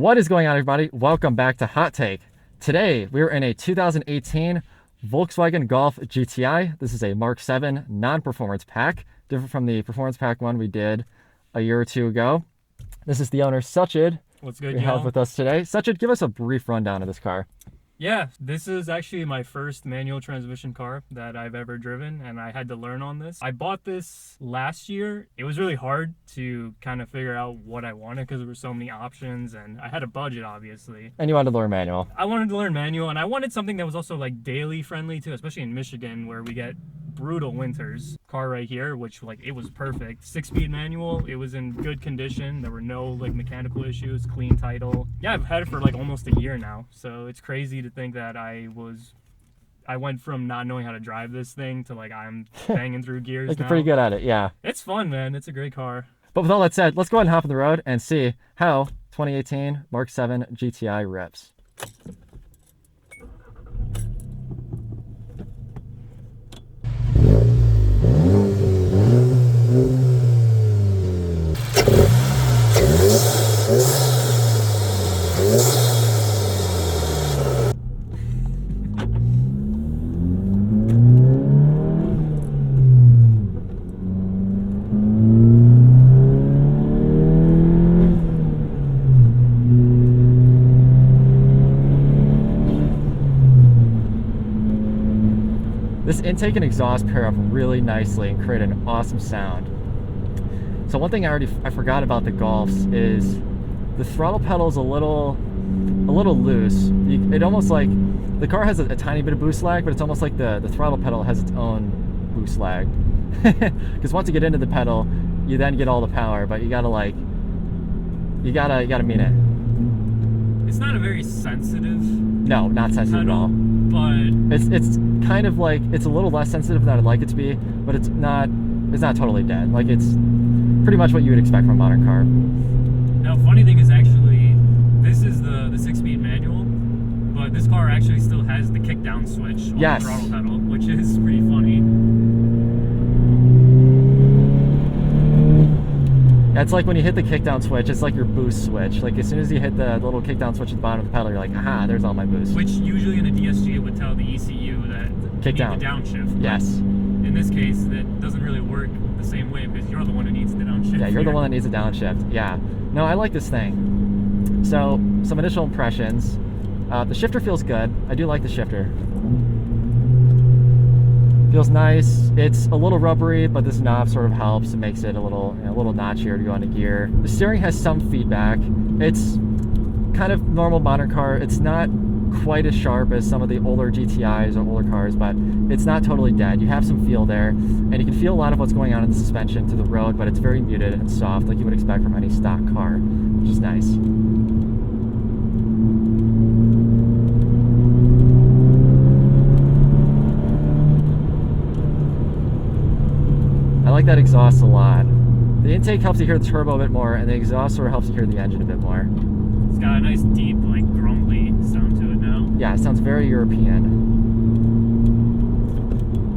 What is going on, everybody? Welcome back to Hot Take. Today, we're in a 2018 Volkswagen Golf GTI. This is a Mark 7 non-performance pack, different from the performance pack one we did a year or two ago. This is the owner, Sachid. What's good, we have with us today. Sachid, give us a brief rundown of this car. Yeah, this is actually my first manual transmission car that I've ever driven, and I had to learn on this. I bought this last year. It was really hard to kind of figure out what I wanted because there were so many options, and I had a budget, obviously. And you wanted to learn manual. I wanted to learn manual, and I wanted something that was also like daily friendly too, especially in Michigan where we get brutal winters. Car right here, which like it was perfect. 6-speed manual. It was in good condition. There were no like mechanical issues. Clean title. Yeah, I've had it for like almost a year now, so it's crazy to think that I went from not knowing how to drive this thing to like I'm banging through gears. Like, you're pretty good at it, yeah. It's fun, man. It's a great car. But with all that said, let's go ahead and hop on the road and see how 2018 Mark 7 GTI reps. This intake and exhaust pair up really nicely and create an awesome sound. So one thing I forgot about the Golfs is the throttle pedal is a little loose. It almost like the car has a tiny bit of boost lag, but it's almost like the throttle pedal has its own boost lag. Because once you get into the pedal, you then get all the power, but you gotta mean it. It's not a very sensitive. No, not sensitive pedal, at all. But it's kind of like, it's a little less sensitive than I'd like it to be, but it's not totally dead. Like, it's pretty much what you would expect from a modern car. Now, funny thing is actually, this is the 6-speed manual, but this car actually still has the kick down switch on the throttle pedal, which is pretty funny. It's like when you hit the kick down switch, it's like your boost switch. Like, as soon as you hit the little kick down switch at the bottom of the pedal, you're like, aha, there's all my boost. Which usually in a DSG it would tell the ECU that kick down. The downshift. Yes. In this case, that doesn't really work the same way because you're the one who needs the downshift. Yeah, you're the one that needs a downshift. Yeah. No, I like this thing. So, some initial impressions. The shifter feels good. I do like the shifter. Feels nice. It's a little rubbery, but this knob sort of helps. It makes it a little notchier to go into gear. The steering has some feedback. It's kind of normal modern car. It's not quite as sharp as some of the older GTIs or older cars, but it's not totally dead. You have some feel there, and you can feel a lot of what's going on in the suspension to the road, but it's very muted and soft, like you would expect from any stock car, which is nice. I like that exhaust a lot. The intake helps you hear the turbo a bit more, and the exhaust sort of helps you hear the engine a bit more. It's got a nice deep, like, grumbly sound to it now. Yeah, it sounds very European.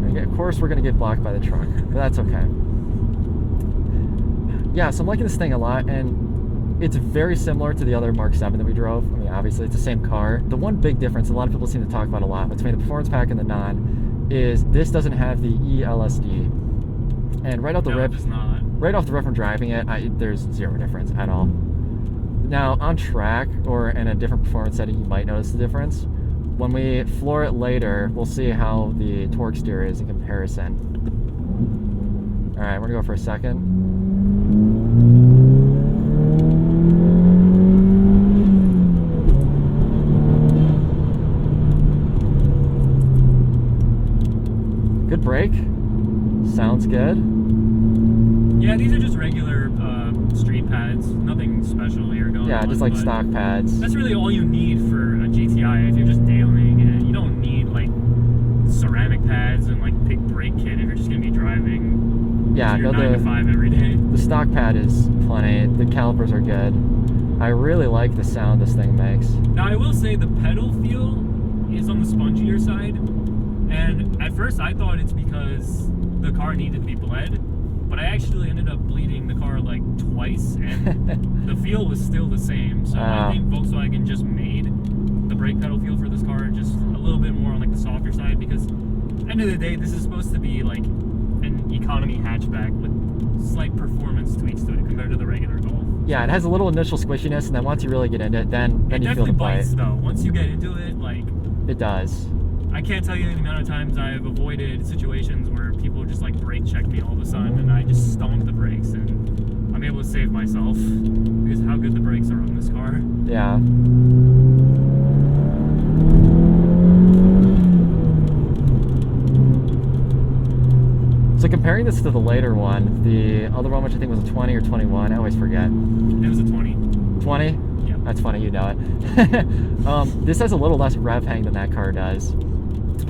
And of course, we're going to get blocked by the truck, but that's okay. Yeah, so I'm liking this thing a lot, and it's very similar to the other Mark 7 that we drove. I mean, obviously, it's the same car. The one big difference, a lot of people seem to talk about a lot, between the performance pack and the non, is this doesn't have the ELSD. And right off the rip, from driving it, there's zero difference at all. Now, on track or in a different performance setting, you might notice the difference. When we floor it later, we'll see how the torque steer is in comparison. All right, we're gonna go for a second. Good brake. Sounds good. Yeah, these are just regular street pads. Nothing special here going on. Yeah, just like stock pads. That's really all you need for a GTI if you're just dailying it. You don't need like ceramic pads and like big brake kit if you're just gonna be driving. Yeah, your 9 to 5 every day. The stock pad is plenty. The calipers are good. I really like the sound this thing makes. Now I will say the pedal feel is on the spongier side, and at first I thought it's because the car needed to be bled, but I actually ended up bleeding the car like twice, and the feel was still the same. So I think Volkswagen just made the brake pedal feel for this car just a little bit more on like the softer side, because at the end of the day, this is supposed to be like an economy hatchback with slight performance tweaks to it compared to the regular Golf. Yeah, it has a little initial squishiness, and then once you really get into it, then you feel the bite. Bites though. Once you get into it, like it does. I can't tell you the amount of times I've avoided situations where people just like brake check me all of a sudden, and I just stomp the brakes, and I'm able to save myself because how good the brakes are on this car. Yeah. So comparing this to the later one, the other one, which I think was a 20 or 21, I always forget. It was a 20. 20? Yeah. That's funny, you know it. This has a little less rev hang than that car does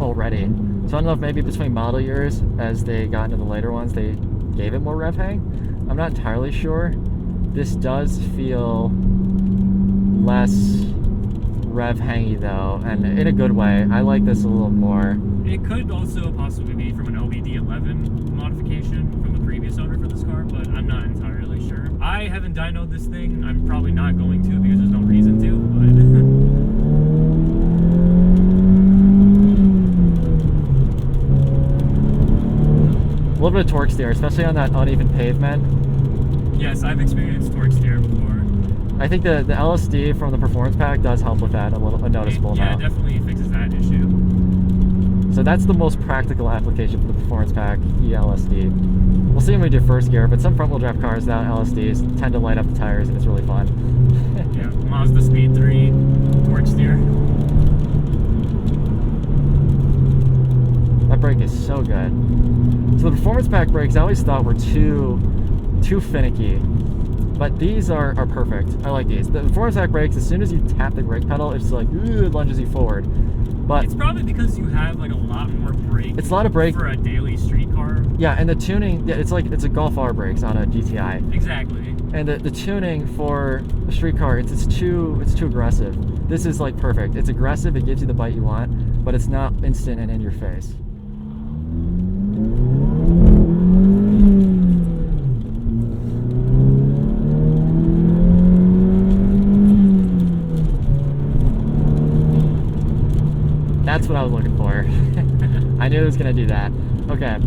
already. So I don't know if maybe between model years, as they got into the later ones, they gave it more rev hang. I'm not entirely sure. This does feel less rev hangy though, and in a good way. I like this a little more. It could also possibly be from an LBD11 modification from the previous owner for this car, but I'm not entirely sure. I haven't dynoed this thing. I'm probably not going to because there's no reason to, but... A little bit of torque steer, especially on that uneven pavement. Yes, I've experienced torque steer before. I think the LSD from the performance pack does help with that a noticeable amount. Yeah, it definitely fixes that issue. So that's the most practical application for the performance pack, ELSD. We'll see when we do first gear, but some front wheel drive cars without LSDs tend to light up the tires, and it's really fun. Yeah, Mazda Speed 3, torque steer. That brake is so good. So the performance pack brakes I always thought were too finicky, but these are perfect. I like these. The performance pack brakes, as soon as you tap the brake pedal, it's like, ooh, it lunges you forward. But it's probably because you have like a lot more brake. It's a lot of brake for a daily street car. Yeah, and the tuning, yeah, it's a Golf R brakes on a GTI. Exactly. And the tuning for a street car, it's too aggressive. This is like perfect. It's aggressive, it gives you the bite you want, but it's not instant and in your face. That's what I was looking for. I knew it was going to do that. Okay.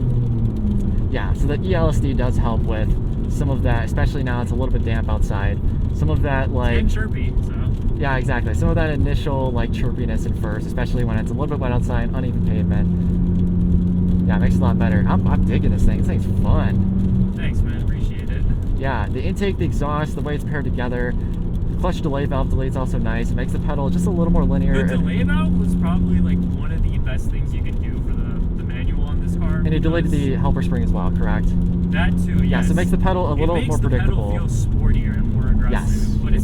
Yeah, so the ELSD does help with some of that, especially now it's a little bit damp outside. Some of that, like... And chirpy, so... Yeah, exactly. Some of that initial, like, chirpiness at first, especially when it's a little bit wet outside, uneven pavement. Yeah, it makes it a lot better. I'm digging this thing. This thing's fun. Thanks, man. Appreciate it. Yeah, the intake, the exhaust, the way it's paired together. Clutch delay valve delay is also nice. It makes the pedal just a little more linear. The delay valve was probably like one of the best things you can do for the manual on this car. And you delayed the helper spring as well, correct? That too, yes. Yeah, so it makes the pedal a little more predictable. It makes the pedal feel sportier and more aggressive. Yes. But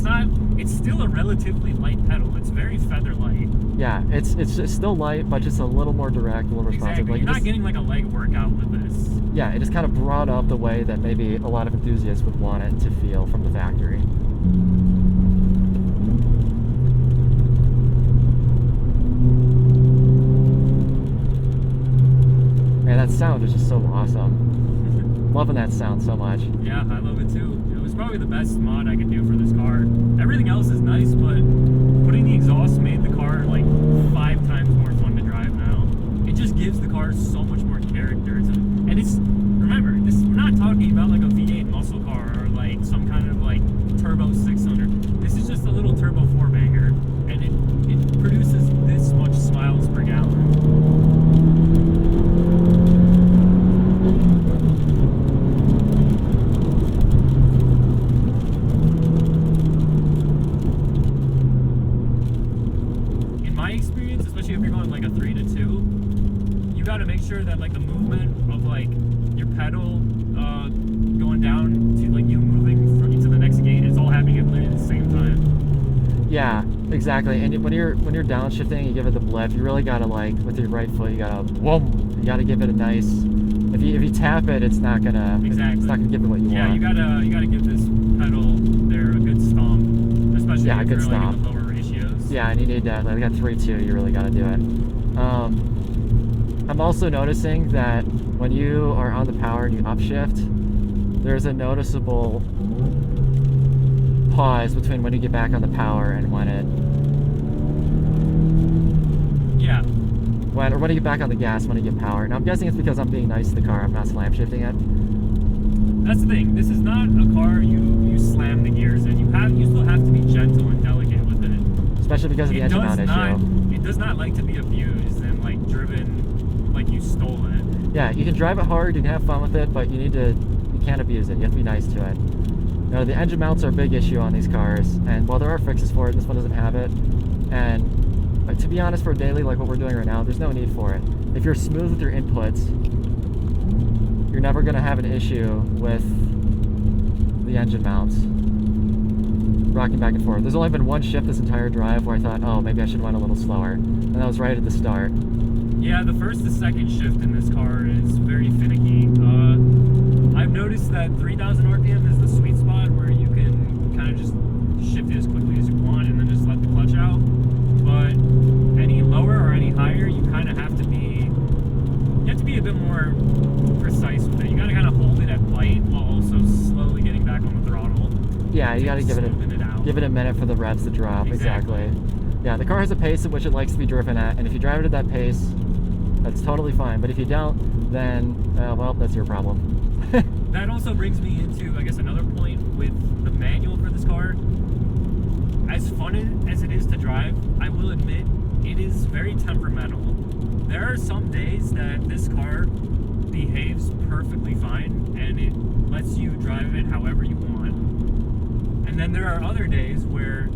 it's still a relatively light pedal. It's very feather light. Yeah, it's still light, but just a little more direct, a little responsive. Exactly. Like You're not getting like a leg workout with this. Yeah, it just kind of brought up the way that maybe a lot of enthusiasts would want it to feel from the factory. Man, that sound is just so awesome. Loving that sound so much. Yeah, I love it too. It was probably the best mod I could do for this car. Everything else is nice, but putting the exhaust made the car like 5 times more fun to drive now. It just gives the car so much more character. And it's, remember, we're not talking about like a V8 muscle car or like some kind of like turbo 600. This is just a little turbo 4-banger, and it produces this much miles per gallon. Especially if you're going like a 3-2, you got to make sure that like the movement of like your pedal going down to like you moving to the next gate is all happening at literally the same time. Yeah, exactly. And when you're downshifting, you give it the blip. You really gotta, like, with your right foot, you gotta whoom. You gotta give it a nice. If you tap it, it's not gonna. Exactly. It's not gonna give it what you want. Yeah, you gotta give this pedal there a good stomp, especially if you're like in the lower ratios. Yeah, and you need that. Like, I got 3-2. You really gotta do it. I'm also noticing that when you are on the power and you upshift, there's a noticeable pause between when you get back on the power and when it... Yeah. When you get back on the gas, when you get power. Now I'm guessing it's because I'm being nice to the car, I'm not slam shifting it. That's the thing. This is not a car you slam the gears in. You still have to be gentle and delicate with it. Especially because of the engine mount issue. It does not like to be abused and like driven like you stole it. Yeah, you can drive it hard, you can have fun with it, but you can't abuse it. You have to be nice to it. You know, the engine mounts are a big issue on these cars, and while there are fixes for it, this one doesn't have it. And to be honest, for a daily like what we're doing right now, there's no need for it. If you're smooth with your inputs, you're never going to have an issue with the engine mounts rocking back and forth. There's only been one shift this entire drive where I thought, oh, maybe I should run a little slower. And that was right at the start. Yeah, the first to second shift in this car is very finicky. I've noticed that 3,000 RPM is the sweet spot where you can kind of just shift it as quickly as you want and then just let the clutch out. But any lower or any higher, you kind of have to be a bit more precise with it. You got to kind of hold it at light while also slowly getting back on the throttle. Yeah, you got to give it a minute for the revs to drop. Exactly. Yeah, the car has a pace at which it likes to be driven at, and if you drive it at that pace, that's totally fine. But if you don't, then well, that's your problem. That also brings me into, I guess, another point with the manual for this car. As fun as it is to drive, I will admit it is very temperamental. There are some days that this car behaves perfectly fine and it lets you drive it however you want. And then there are other days where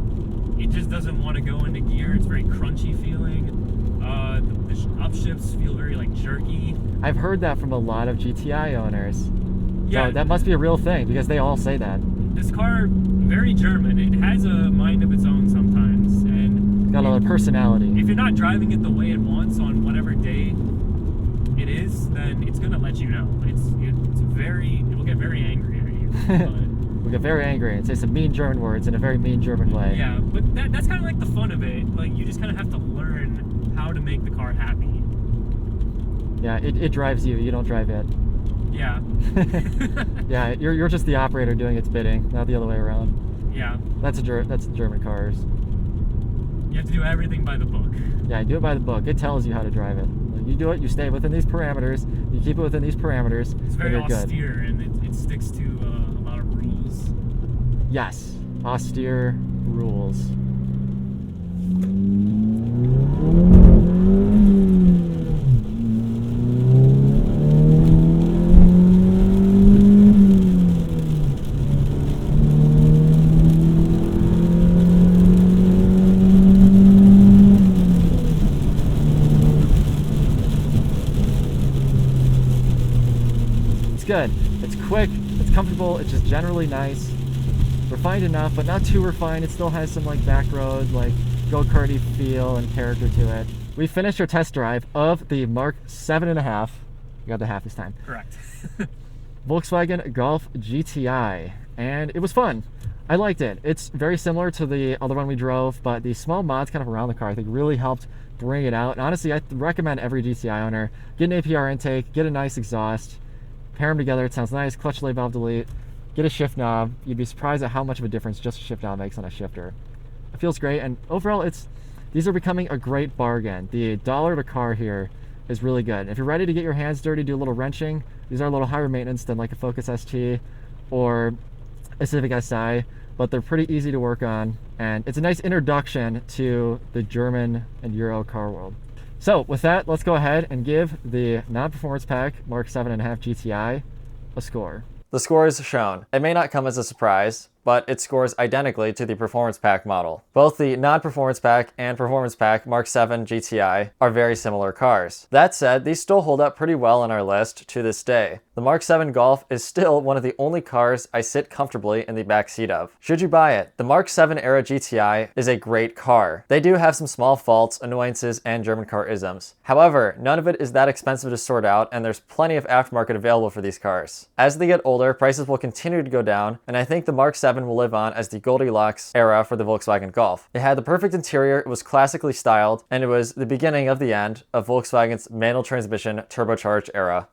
it just doesn't want to go into gear. It's very crunchy feeling. The upshifts feel very like jerky. I've heard that from a lot of GTI owners. Yeah, so that must be a real thing because they all say that. This car, very German. It has a mind of its own sometimes, and got a lot of personality. If you're not driving it the way it wants on whatever day it is, then it's gonna let you know. It will get very angry at you. But we'll get very angry and say some mean German words in a very mean German way. Yeah, but that's kind of like the fun of it. Like, you just kind of have to learn how to make the car happy. Yeah, it drives you. You don't drive it. Yeah. Yeah, you're just the operator doing its bidding, not the other way around. Yeah. That's German cars. You have to do everything by the book. Yeah, do it by the book. It tells you how to drive it. Like, you do it, you stay within these parameters, you keep it within these parameters. It's very austere, good. and it sticks to a lot of rules. Yes, austere rules. Good. It's quick, it's comfortable, it's just generally nice. Refined enough, but not too refined. It still has some like back road, like go-karty feel and character to it. We finished our test drive of the Mark 7.5. We got the half this time. Correct. Volkswagen Golf GTI, and it was fun. I liked it. It's very similar to the other one we drove, but the small mods kind of around the car I think really helped bring it out. And honestly, I recommend every GTI owner get an APR intake, get a nice exhaust, pair them together. It sounds nice. Clutch, delay valve, delete. Get a shift knob. You'd be surprised at how much of a difference just a shift knob makes on a shifter. It feels great, and overall, these are becoming a great bargain. The dollar to car here is really good. If you're ready to get your hands dirty, do a little wrenching, these are a little higher maintenance than like a Focus ST or a Civic Si, but they're pretty easy to work on, and it's a nice introduction to the German and Euro car world. So with that, let's go ahead and give the non-performance pack Mark 7.5 GTI a score. The score is shown. It may not come as a surprise, but it scores identically to the Performance Pack model. Both the non-Performance Pack and Performance Pack Mark 7 GTI are very similar cars. That said, these still hold up pretty well on our list to this day. The Mark 7 Golf is still one of the only cars I sit comfortably in the back seat of. Should you buy it? The Mark 7 era GTI is a great car. They do have some small faults, annoyances, and German car isms. However, none of it is that expensive to sort out, and there's plenty of aftermarket available for these cars. As they get older, prices will continue to go down, and I think the Mark 7 will live on as the Goldilocks era for the Volkswagen Golf. It had the perfect interior, it was classically styled, and it was the beginning of the end of Volkswagen's manual transmission turbocharged era.